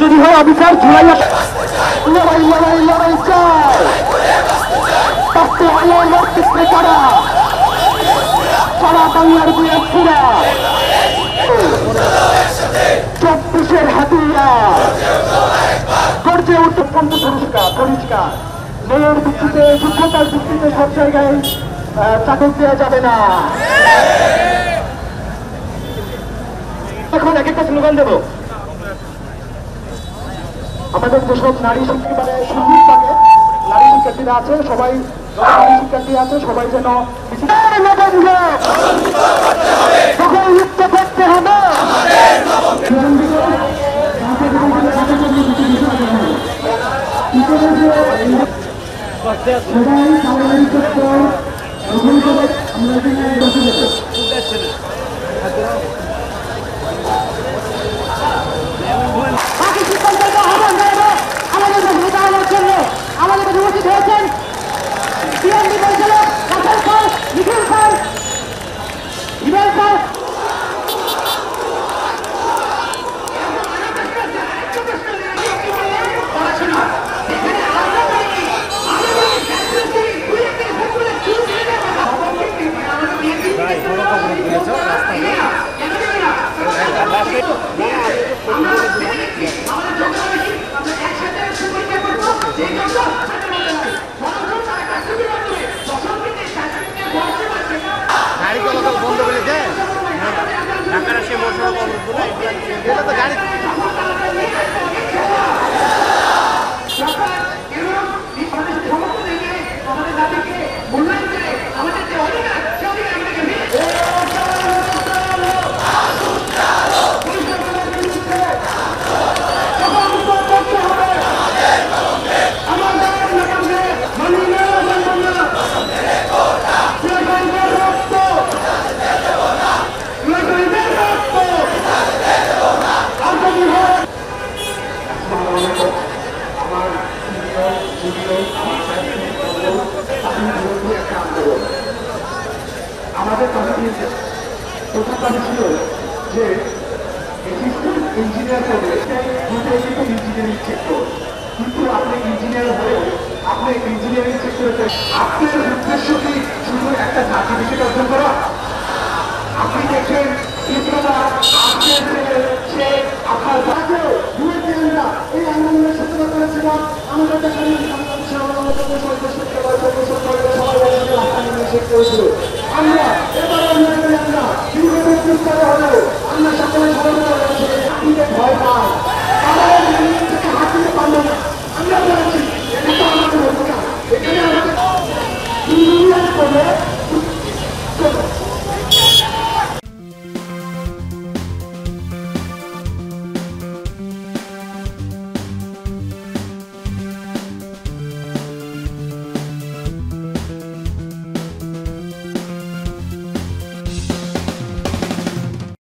যদি হয় অফিসার জুলাই লড়াই লড়াই লড়াই চাই তাতে আলোর নেতৃত্বে কারা সারা বাংলার বিএনপিরা 24-এর হাতিয়ার গর্জে উঠে পণ্য পরিষ্কার মেয়ের ভিত্তিতে যোগ্যতার ভিত্তিতে সব জায়গায় চাকর দেওয়া যাবে না। এখন এক একটা স্লোগান দেব। আমাদের যেসব নারী শিক্ষা মানে সঙ্গীত পাকে নারী শিক্ষার্থীরা আছে সবাই নারী শিক্ষার্থী আছে সবাই যেন সকল লিপ্ত করতে হবে। আমাদের উপস্থিত হয়েছেন বিএনপি পরিচালক হাসান খান, নিখিল খান, ইমরান খান। গাড়ি চলাচল বন্ধ করে দেয় ঢাকার সে মৌসুম এটা তো গাড়ি আমাদের প্রথম কাজ ছিল যে ইঞ্জিনিয়ার করবে ইঞ্জিনিয়ারিং সেক্টর, কিন্তু আপনি ইঞ্জিনিয়ার হয়ে আপনি ইঞ্জিনিয়ারিং সেক্টরে আপনার উদ্দেশ্য কি শুধু একটা সার্টিফিকেট অর্জন করা? আপনি দেখেন ডিপ্লোমা